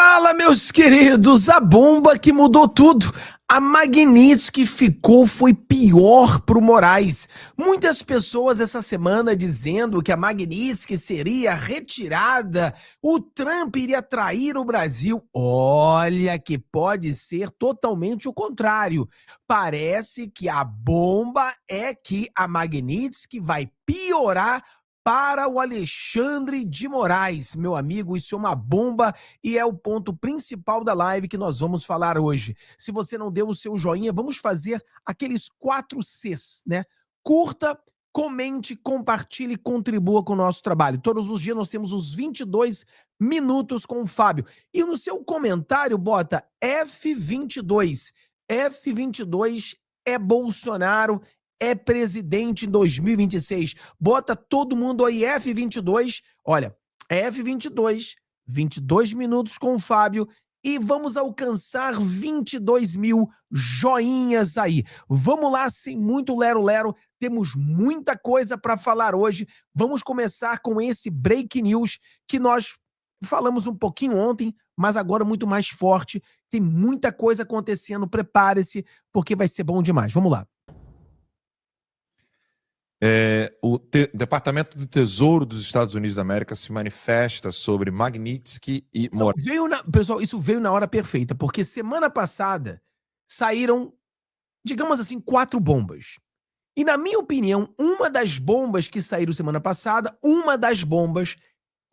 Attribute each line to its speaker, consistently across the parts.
Speaker 1: Fala, meus queridos, a bomba que mudou tudo. A Magnitsky foi pior pro Moraes. Muitas pessoas essa semana dizendo que a Magnitsky seria retirada, o Trump iria trair o Brasil. Olha que pode ser totalmente o contrário. Parece que a bomba é que a Magnitsky vai piorar para o Alexandre de Moraes. Meu amigo, isso é uma bomba e é o ponto principal da live que nós vamos falar hoje. Se você não deu o seu joinha, vamos fazer aqueles 4 Cs, né? Curta, comente, compartilhe e contribua com o nosso trabalho. Todos os dias nós temos os 22 minutos com o Fábio. E no seu comentário bota F22. F22 é Bolsonaro, é presidente em 2026. Bota todo mundo aí, F22. Olha, F22, 22 minutos com o Fábio e vamos alcançar 22 mil joinhas aí. Vamos lá, sem muito lero-lero, temos muita coisa para falar hoje. Vamos começar com esse break news que nós falamos um pouquinho ontem, mas agora muito mais forte. Tem muita coisa acontecendo, prepare-se, porque vai ser bom demais. Vamos lá.
Speaker 2: O Departamento do Tesouro dos Estados Unidos da América se manifesta sobre Magnitsky e Moraes.
Speaker 1: Pessoal, isso veio na hora perfeita, porque semana passada saíram, digamos assim, 4 bombas. E na minha opinião, uma das bombas que saíram semana passada, uma das bombas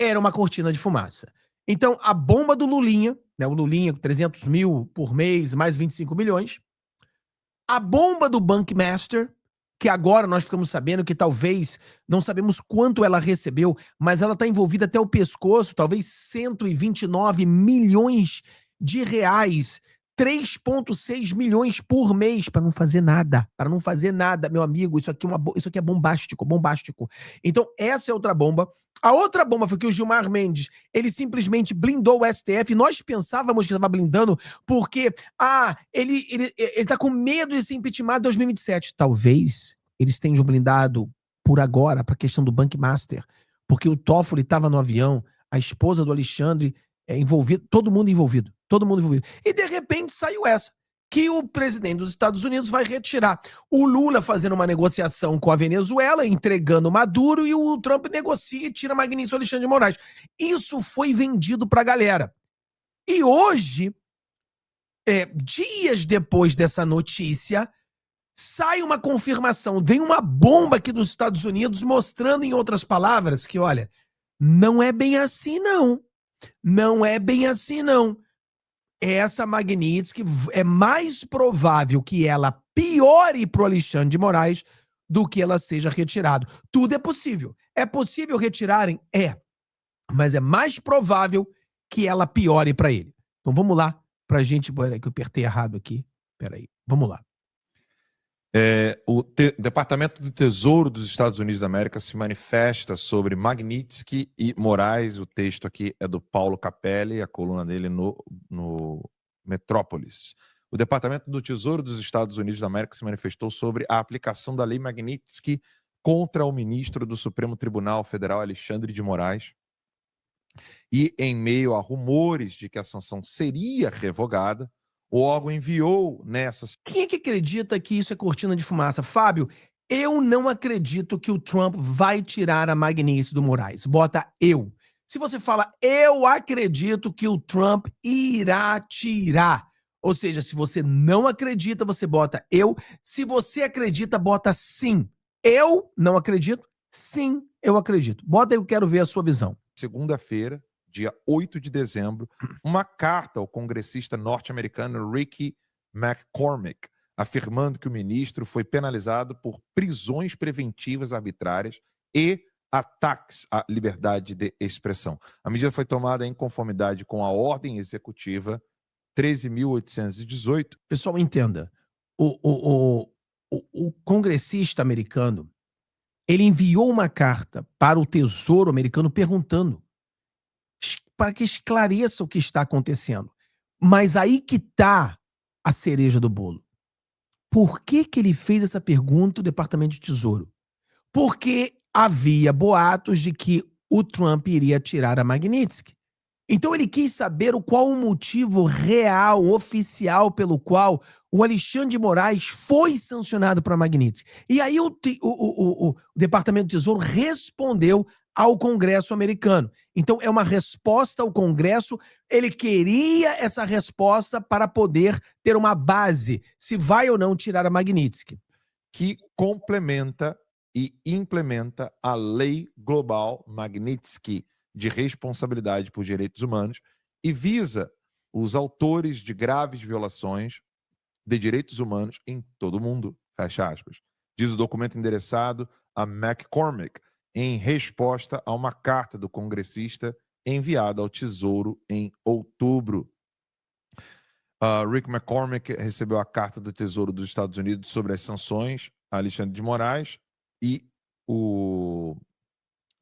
Speaker 1: era uma cortina de fumaça. Então, a bomba do Lulinha, né, o Lulinha com 300 mil por mês, mais 25 milhões. A bomba do Bunkmaster, que agora nós ficamos sabendo que talvez, não sabemos quanto ela recebeu, mas ela está envolvida até o pescoço, talvez 129 milhões de reais, 3,6 milhões por mês, para não fazer nada, meu amigo, isso aqui é bombástico. Então, essa é outra bomba. A outra bomba foi que o Gilmar Mendes, ele simplesmente blindou o STF, nós pensávamos que estava blindando porque, ele tá com medo de ser impeachment em 2027. Talvez eles tenham blindado por agora, para a questão do Bunkmaster, porque o Toffoli estava no avião, a esposa do Alexandre envolvido, todo mundo envolvido. E de repente saiu essa, que o presidente dos Estados Unidos vai retirar. O Lula fazendo uma negociação com a Venezuela, entregando Maduro, e o Trump negocia e tira Magnitsky Alexandre de Moraes. Isso foi vendido pra galera. E hoje, dias depois dessa notícia, sai uma confirmação, vem uma bomba aqui dos Estados Unidos mostrando, em outras palavras, que, olha, não é bem assim, não. Essa Magnitsky é mais provável que ela piore pro Alexandre de Moraes do que ela seja retirada. Tudo é possível. É possível retirarem? É. Mas é mais provável que ela piore para ele. Então vamos lá pra gente... Peraí, que eu apertei errado aqui. Peraí, vamos lá.
Speaker 2: O Departamento do Tesouro dos Estados Unidos da América se manifesta sobre Magnitsky e Moraes. O texto aqui é do Paulo Capelli, a coluna dele no Metrópolis. O Departamento do Tesouro dos Estados Unidos da América se manifestou sobre a aplicação da lei Magnitsky contra o ministro do Supremo Tribunal Federal, Alexandre de Moraes. E em meio a rumores de que a sanção seria revogada, o órgão enviou nessas...
Speaker 1: Quem é que acredita que isso é cortina de fumaça? Fábio, eu não acredito que o Trump vai tirar a Magnitsky do Moraes. Bota eu. Se você fala, eu acredito que o Trump irá tirar. Ou seja, se você não acredita, você bota eu. Se você acredita, bota sim. Eu não acredito. Sim, eu acredito. Bota aí, eu quero ver a sua visão.
Speaker 2: Segunda-feira, dia 8 de dezembro, uma carta ao congressista norte-americano Ricky McCormick, afirmando que o ministro foi penalizado por prisões preventivas arbitrárias e ataques à liberdade de expressão. A medida foi tomada em conformidade com a ordem executiva 13.818.
Speaker 1: Pessoal, entenda. O congressista americano, ele enviou uma carta para o Tesouro americano perguntando para que esclareça o que está acontecendo. Mas aí que está a cereja do bolo. Por que ele fez essa pergunta ao Departamento de Tesouro? Porque havia boatos de que o Trump iria tirar a Magnitsky. Então ele quis saber qual o motivo real, oficial, pelo qual o Alexandre de Moraes foi sancionado para Magnitsky. E aí o Departamento de Tesouro respondeu ao Congresso americano. Então é uma resposta ao Congresso, ele queria essa resposta para poder ter uma base, se vai ou não tirar a Magnitsky.
Speaker 2: Que complementa e implementa a Lei Global Magnitsky de Responsabilidade por Direitos Humanos e visa os autores de graves violações de direitos humanos em todo o mundo, fecha aspas. Diz o documento endereçado a McCormick em resposta a uma carta do congressista enviada ao Tesouro em outubro. Rick McCormick recebeu a carta do Tesouro dos Estados Unidos sobre as sanções a Alexandre de Moraes e o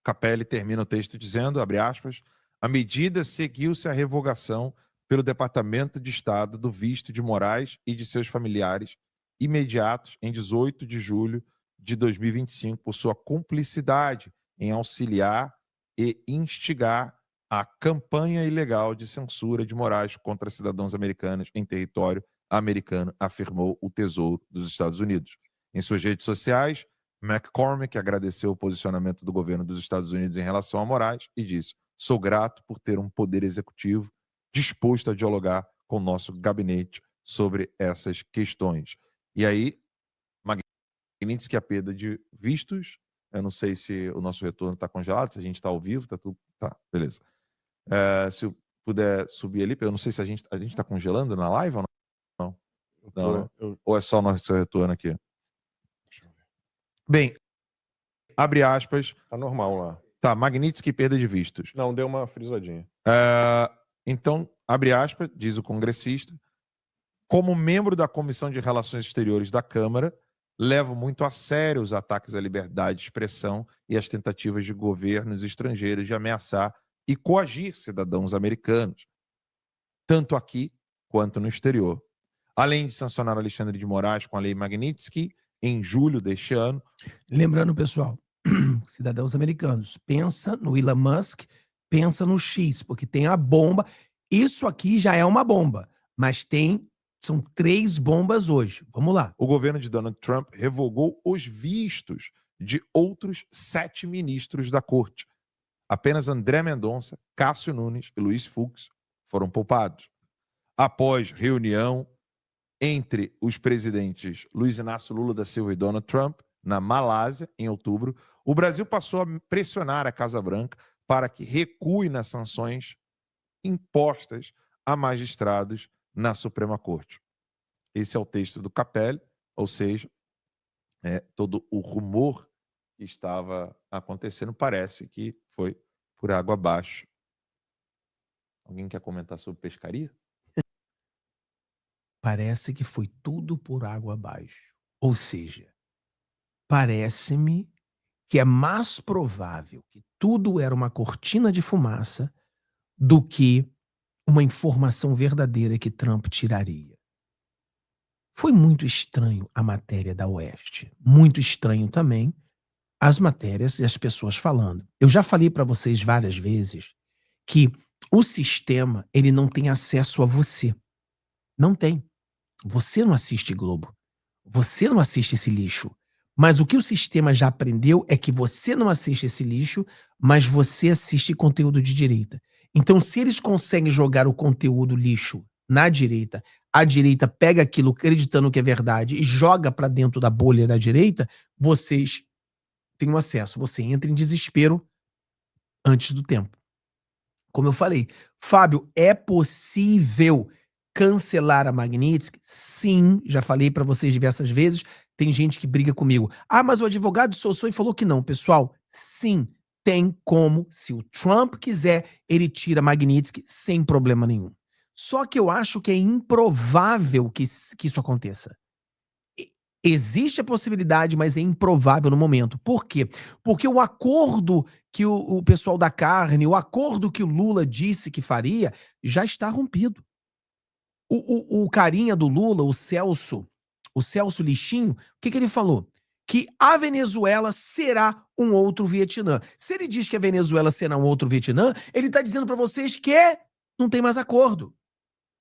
Speaker 2: Capelli termina o texto dizendo, abre aspas, a medida seguiu-se à revogação pelo Departamento de Estado do visto de Moraes e de seus familiares imediatos em 18 de julho de 2025 por sua cumplicidade em auxiliar e instigar a campanha ilegal de censura de Moraes contra cidadãos americanos em território americano, afirmou o Tesouro dos Estados Unidos. Em suas redes sociais, McCormick agradeceu o posicionamento do governo dos Estados Unidos em relação a Moraes e disse: sou grato por ter um poder executivo disposto a dialogar com o nosso gabinete sobre essas questões. E aí, Magnitsky, a perda de vistos, eu não sei se o nosso retorno está congelado, se a gente está ao vivo, está tudo... Tá, beleza. Se eu puder subir ali, eu não sei se a gente está congelando na live ou não. Não. Ou é só o nosso retorno aqui? Deixa eu ver. Bem, abre aspas.
Speaker 3: Tá normal lá.
Speaker 2: Tá, Magnitsky, perda de vistos.
Speaker 3: Não, deu uma frisadinha.
Speaker 2: Então, abre aspas, diz o congressista, como membro da Comissão de Relações Exteriores da Câmara, levo muito a sério os ataques à liberdade de expressão e as tentativas de governos estrangeiros de ameaçar e coagir cidadãos americanos, tanto aqui quanto no exterior. Além de sancionar Alexandre de Moraes com a Lei Magnitsky, em julho deste ano...
Speaker 1: Lembrando, pessoal, cidadãos americanos, pensa no Elon Musk, pensa no X, porque tem a bomba. Isso aqui já é uma bomba, mas são 3 bombas hoje. Vamos lá.
Speaker 2: O governo de Donald Trump revogou os vistos de outros 7 ministros da corte. Apenas André Mendonça, Cássio Nunes e Luiz Fux foram poupados. Após reunião entre os presidentes Luiz Inácio Lula da Silva e Donald Trump, na Malásia, em outubro, o Brasil passou a pressionar a Casa Branca para que recue nas sanções impostas a magistrados na Suprema Corte. Esse é o texto do Capelli, ou seja, todo o rumor que estava acontecendo parece que foi por água abaixo. Alguém quer comentar sobre pescaria?
Speaker 1: Parece que foi tudo por água abaixo. Ou seja, parece-me que é mais provável que tudo era uma cortina de fumaça do que uma informação verdadeira que Trump tiraria. Foi muito estranho a matéria da Oeste. Muito estranho também as matérias e as pessoas falando. Eu já falei para vocês várias vezes que o sistema, ele não tem acesso a você. Não tem. Você não assiste Globo. Você não assiste esse lixo. Mas o que o sistema já aprendeu é que você não assiste esse lixo, mas você assiste conteúdo de direita. Então, se eles conseguem jogar o conteúdo lixo na direita, a direita pega aquilo acreditando que é verdade e joga para dentro da bolha da direita, vocês têm um acesso. Você entra em desespero antes do tempo. Como eu falei, Fábio, é possível cancelar a Magnitsky? Sim, já falei para vocês diversas vezes. Tem gente que briga comigo. Ah, mas o advogado Sossoi falou que não. Pessoal, sim, tem como. Se o Trump quiser, ele tira a Magnitsky sem problema nenhum. Só que eu acho que é improvável que isso aconteça. Existe a possibilidade, mas é improvável no momento. Por quê? Porque o acordo que o pessoal da carne, o acordo que o Lula disse que faria, já está rompido. O carinha do Lula, o Celso Lixinho, o que ele falou? que a Venezuela será um outro Vietnã. Se ele diz que a Venezuela será um outro Vietnã, ele está dizendo para vocês que não tem mais acordo.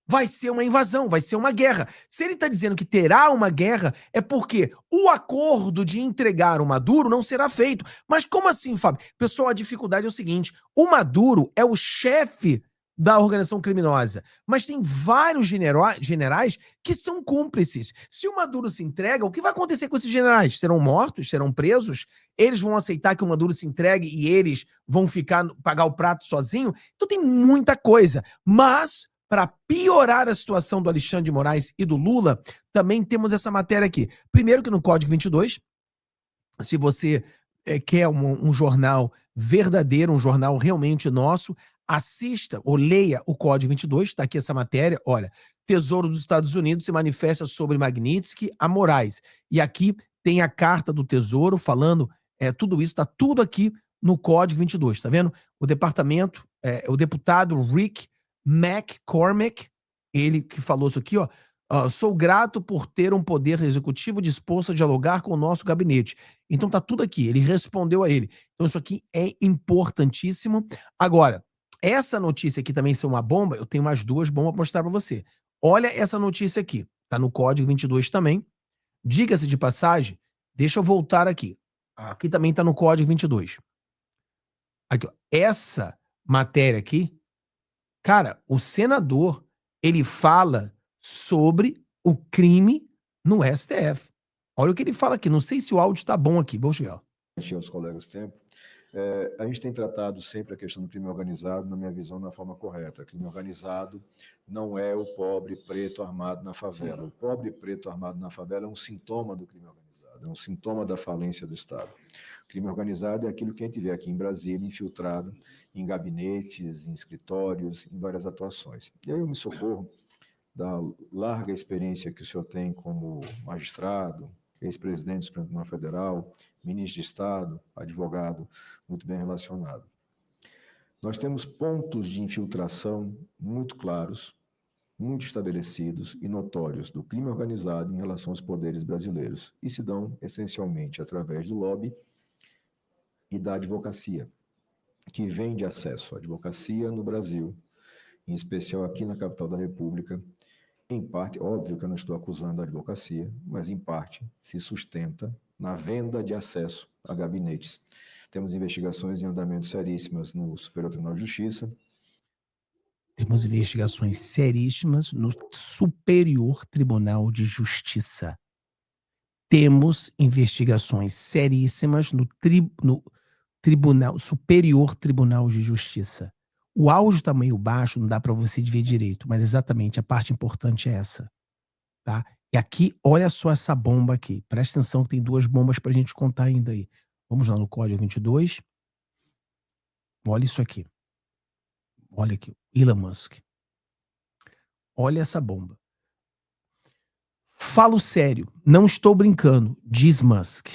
Speaker 1: Vai ser uma invasão, vai ser uma guerra. Se ele está dizendo que terá uma guerra, é porque o acordo de entregar o Maduro não será feito. Mas como assim, Fábio? Pessoal, a dificuldade é o seguinte: o Maduro é o chefe da organização criminosa, mas tem vários generais que são cúmplices. Se o Maduro se entrega, o que vai acontecer com esses generais? Serão mortos? Serão presos? Eles vão aceitar que o Maduro se entregue e eles vão pagar o prato sozinho? Então tem muita coisa. Mas, para piorar a situação do Alexandre de Moraes e do Lula, também temos essa matéria aqui. Primeiro que no Código 22, se você quer um jornal verdadeiro, um jornal realmente nosso, assista ou leia o Código 22, está aqui essa matéria, olha, Tesouro dos Estados Unidos se manifesta sobre Magnitsky a Moraes. E aqui tem a carta do Tesouro falando, tudo isso, está tudo aqui no Código 22, tá vendo? O departamento, o deputado Rick McCormick, ele que falou isso aqui, ó, sou grato por ter um poder executivo disposto a dialogar com o nosso gabinete. Então tá tudo aqui, ele respondeu a ele. Então isso aqui é importantíssimo. Agora, essa notícia aqui também ser uma bomba, eu tenho mais duas bombas para mostrar para você. Olha essa notícia aqui, tá no Código 22 também. Diga-se de passagem, deixa eu voltar aqui. Aqui também tá no Código 22. Aqui, ó, essa matéria aqui, cara, o senador, ele fala sobre o crime no STF. Olha o que ele fala aqui. Não sei se o áudio está bom aqui. Vamos ver. Ó.
Speaker 4: Aos colegas tempo. A gente tem tratado sempre a questão do crime organizado, na minha visão, na forma correta. Crime organizado não é o pobre preto armado na favela. O pobre preto armado na favela é um sintoma do crime organizado, é um sintoma da falência do Estado. O crime organizado é aquilo que a gente vê aqui em Brasília, infiltrado em gabinetes, em escritórios, em várias atuações. E aí eu me socorro da larga experiência que o senhor tem como magistrado, ex-presidente do Supremo Tribunal Federal, ministro de Estado, advogado, muito bem relacionado. Nós temos pontos de infiltração muito claros, muito estabelecidos e notórios do crime organizado em relação aos poderes brasileiros, e se dão essencialmente através do lobby e da advocacia, que vende acesso à advocacia no Brasil, em especial aqui na capital da República. Em parte, óbvio que eu não estou acusando a advocacia, mas em parte se sustenta na venda de acesso a gabinetes. Temos investigações em andamento seríssimas no Superior Tribunal de Justiça.
Speaker 1: Temos investigações seríssimas no Superior Tribunal de Justiça. Temos investigações seríssimas no Superior Tribunal de Justiça. O áudio está meio baixo, não dá para você ver direito, mas exatamente a parte importante é essa, tá? E aqui, olha só essa bomba aqui. Presta atenção que tem duas bombas para a gente contar ainda aí. Vamos lá no Código 22. Olha isso aqui. Olha aqui, Elon Musk. Olha essa bomba. Falo sério, não estou brincando, diz Musk.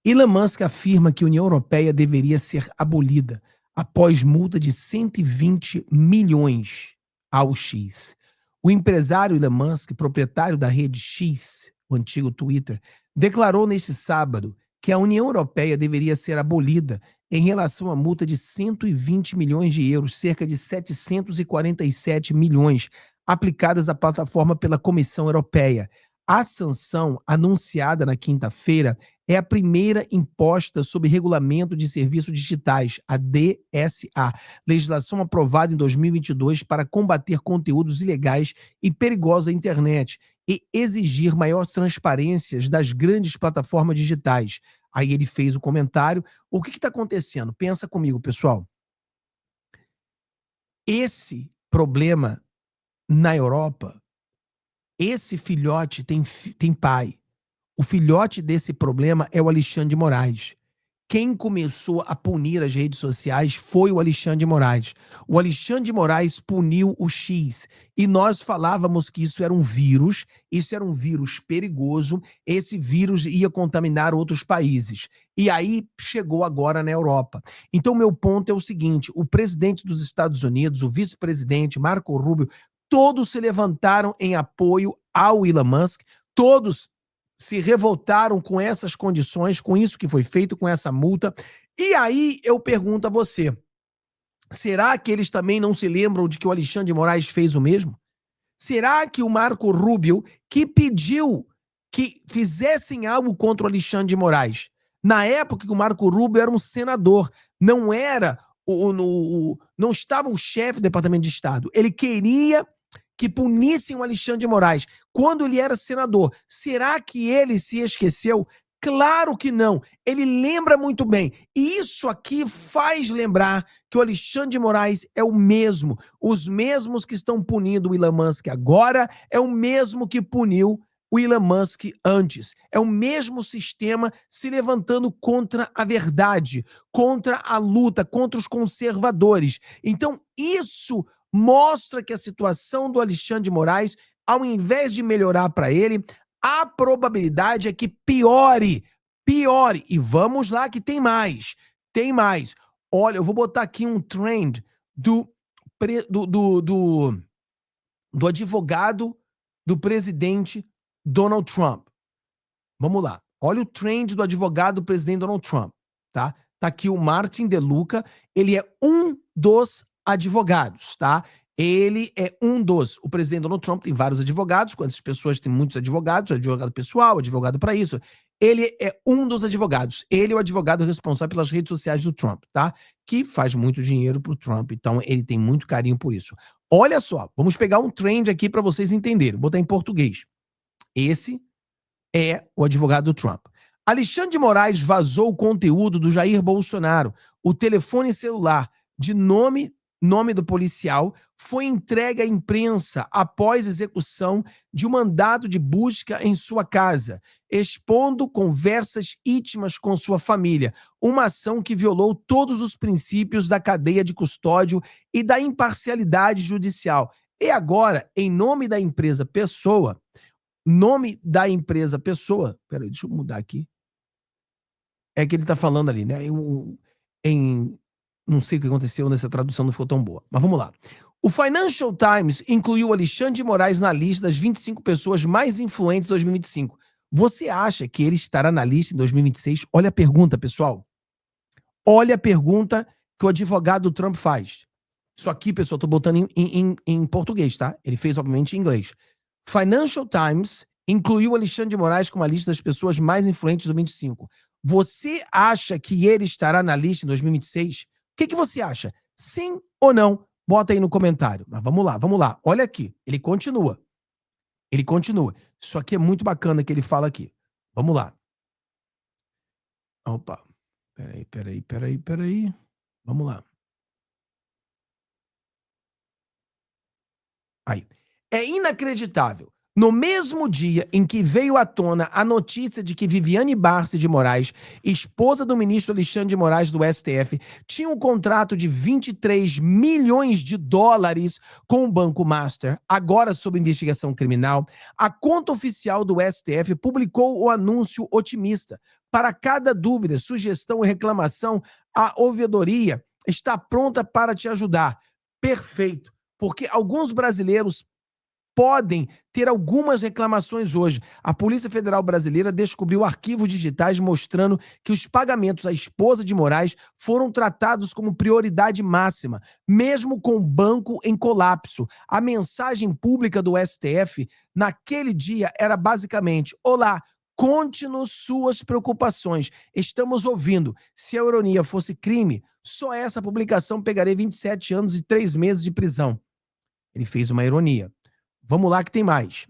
Speaker 1: Elon Musk afirma que a União Europeia deveria ser abolida após multa de 120 milhões ao X. O empresário Elon Musk, proprietário da rede X, o antigo Twitter, declarou neste sábado que a União Europeia deveria ser abolida em relação à multa de 120 milhões de euros, cerca de 747 milhões, aplicadas à plataforma pela Comissão Europeia. A sanção, anunciada na quinta-feira, é a primeira imposta sob regulamento de serviços digitais, a DSA, legislação aprovada em 2022 para combater conteúdos ilegais e perigosos na internet e exigir maiores transparências das grandes plataformas digitais. Aí ele fez o comentário. O que está acontecendo? Pensa comigo, pessoal. Esse problema na Europa, esse filhote tem pai. O filhote desse problema é o Alexandre de Moraes. Quem começou a punir as redes sociais foi o Alexandre de Moraes. O Alexandre de Moraes puniu o X. E nós falávamos que isso era um vírus perigoso, esse vírus ia contaminar outros países. E aí chegou agora na Europa. Então, meu ponto é o seguinte, o presidente dos Estados Unidos, o vice-presidente Marco Rubio, todos se levantaram em apoio ao Elon Musk, todos se revoltaram com essas condições, com isso que foi feito, com essa multa. E aí eu pergunto a você, será que eles também não se lembram de que o Alexandre de Moraes fez o mesmo? Será que o Marco Rubio, que pediu que fizessem algo contra o Alexandre de Moraes, na época que o Marco Rubio era um senador, não era não estava um chefe do Departamento de Estado, ele queria que punissem o Alexandre de Moraes quando ele era senador. Será que ele se esqueceu? Claro que não. Ele lembra muito bem. E isso aqui faz lembrar que o Alexandre de Moraes é o mesmo. Os mesmos que estão punindo o Elon Musk agora é o mesmo que puniu o Elon Musk antes. É o mesmo sistema se levantando contra a verdade, contra a luta, contra os conservadores. Então, isso mostra que a situação do Alexandre de Moraes, ao invés de melhorar para ele, a probabilidade é que piore. E vamos lá que tem mais. Olha, eu vou botar aqui um trend do advogado do presidente Donald Trump. Vamos lá. Olha o trend do advogado do presidente Donald Trump, tá? Tá aqui o Martin DeLuca, ele é um dos advogados, tá? Ele é um dos. O presidente Donald Trump tem vários advogados, quantas pessoas têm muitos advogados, advogado pessoal, advogado para isso. Ele é um dos advogados. Ele é o advogado responsável pelas redes sociais do Trump, tá? Que faz muito dinheiro pro Trump, então ele tem muito carinho por isso. Olha só, vamos pegar um trend aqui para vocês entenderem. Vou botar em português. Esse é o advogado do Trump. Alexandre de Moraes vazou o conteúdo do Jair Bolsonaro. O telefone celular de nome do policial foi entregue à imprensa após execução de um mandado de busca em sua casa, expondo conversas íntimas com sua família, uma ação que violou todos os princípios da cadeia de custódio e da imparcialidade judicial. E agora, em nome da empresa Pessoa, peraí, deixa eu mudar aqui. É que ele tá falando ali, né? Não sei o que aconteceu nessa tradução, não ficou tão boa. Mas vamos lá. O Financial Times incluiu Alexandre de Moraes na lista das 25 pessoas mais influentes de 2025. Você acha que ele estará na lista em 2026? Olha a pergunta, pessoal. Olha a pergunta que o advogado do Trump faz. Isso aqui, pessoal, eu tô botando em português, tá? Ele fez, obviamente, em inglês. Financial Times incluiu Alexandre de Moraes como a lista das pessoas mais influentes de 2025. Você acha que ele estará na lista em 2026? O que você acha? Sim ou não? Bota aí no comentário. Mas vamos lá. Olha aqui. Ele continua. Isso aqui é muito bacana que ele fala aqui. Vamos lá. Opa. Peraí. Vamos lá. Aí. É inacreditável. No mesmo dia em que veio à tona a notícia de que Viviane Barsi de Moraes, esposa do ministro Alexandre de Moraes do STF, tinha um contrato de 23 milhões de dólares com o Banco Master, agora sob investigação criminal, a conta oficial do STF publicou o anúncio otimista. Para cada dúvida, sugestão e reclamação, a ouvidoria está pronta para te ajudar. Perfeito, porque alguns brasileiros podem ter algumas reclamações hoje. A Polícia Federal Brasileira descobriu arquivos digitais mostrando que os pagamentos à esposa de Moraes foram tratados como prioridade máxima, mesmo com o banco em colapso. A mensagem pública do STF naquele dia era basicamente: olá, conte-nos suas preocupações. Estamos ouvindo. Se a ironia fosse crime, só essa publicação pegaria 27 anos e 3 meses de prisão. Ele fez uma ironia. Vamos lá que tem mais.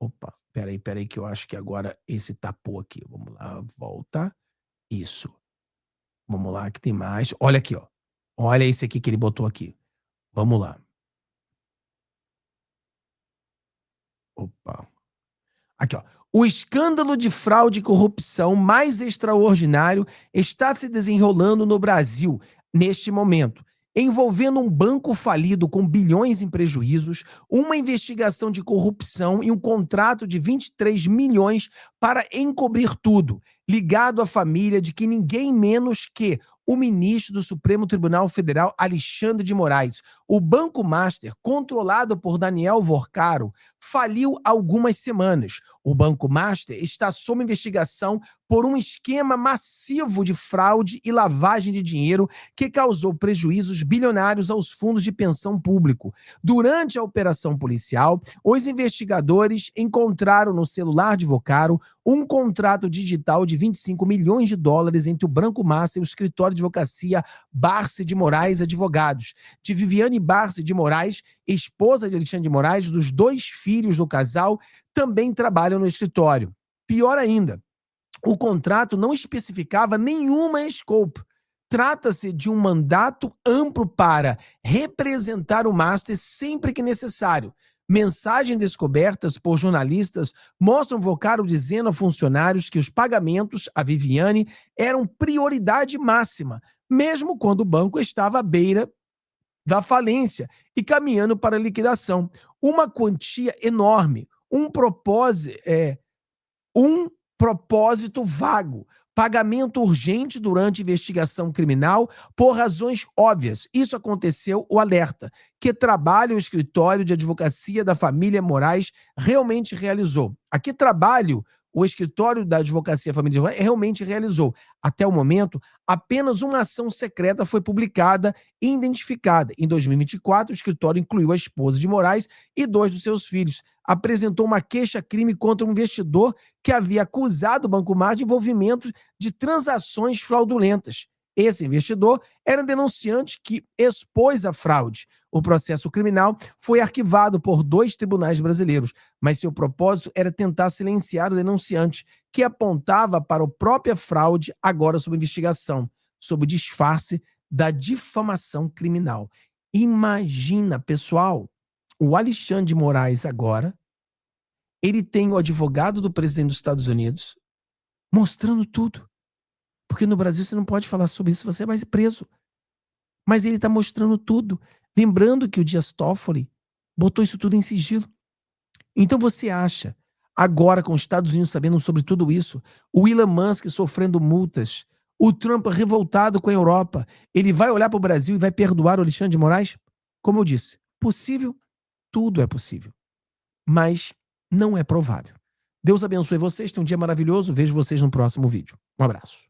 Speaker 1: Opa, peraí que eu acho que agora esse tapou aqui. Vamos lá, volta. Isso. Vamos lá que tem mais. Olha aqui, ó. Olha esse aqui que ele botou aqui. Vamos lá. Opa. Aqui, ó. O escândalo de fraude e corrupção mais extraordinário está se desenrolando no Brasil neste momento, envolvendo um banco falido com bilhões em prejuízos, uma investigação de corrupção e um contrato de 23 milhões para encobrir tudo. ligado à família de que ninguém menos que o ministro do Supremo Tribunal Federal, Alexandre de Moraes. O Banco Master, controlado por Daniel Vorcaro, faliu há algumas semanas. O Banco Master está sob investigação por um esquema massivo de fraude e lavagem de dinheiro que causou prejuízos bilionários aos fundos de pensão público. Durante a operação policial, os investigadores encontraram no celular de Vorcaro um contrato digital de 25 milhões de dólares entre o Banco Master e o escritório de advocacia Barce de Moraes Advogados, de Viviane Barce de Moraes, esposa de Alexandre de Moraes, dos 2 filhos do casal, também trabalham no escritório. Pior ainda, o contrato não especificava nenhuma escopo. Trata-se de um mandato amplo para representar o Master sempre que necessário. Mensagens descobertas por jornalistas mostram Vorcaro dizendo a funcionários que os pagamentos a Viviane eram prioridade máxima, mesmo quando o banco estava à beira da falência e caminhando para a liquidação. Uma quantia enorme, um propósito vago, pagamento urgente durante investigação criminal por razões óbvias. Isso aconteceu, o alerta, que trabalho o escritório de advocacia da família Moraes realmente realizou. A que trabalho o escritório da advocacia da família Moraes realmente realizou. Até o momento, apenas uma ação secreta foi publicada e identificada. Em 2024, o escritório incluiu a esposa de Moraes e 2 dos seus filhos. Apresentou uma queixa-crime contra um investidor que havia acusado o Banco Master de envolvimento de transações fraudulentas. Esse investidor era um denunciante que expôs a fraude. O processo criminal foi arquivado por 2 tribunais brasileiros, mas seu propósito era tentar silenciar o denunciante, que apontava para a própria fraude, agora sob investigação, sob o disfarce da difamação criminal. Imagina, pessoal, o Alexandre de Moraes agora, ele tem o advogado do presidente dos Estados Unidos mostrando tudo. Porque no Brasil você não pode falar sobre isso, você vai ser preso. Mas ele está mostrando tudo. Lembrando que o Dias Toffoli botou isso tudo em sigilo. Então você acha, agora com os Estados Unidos sabendo sobre tudo isso, o Elon Musk sofrendo multas, o Trump revoltado com a Europa, ele vai olhar para o Brasil e vai perdoar o Alexandre de Moraes? Como eu disse, possível? Tudo é possível. Mas não é provável. Deus abençoe vocês, tenham um dia maravilhoso, vejo vocês no próximo vídeo. Um abraço.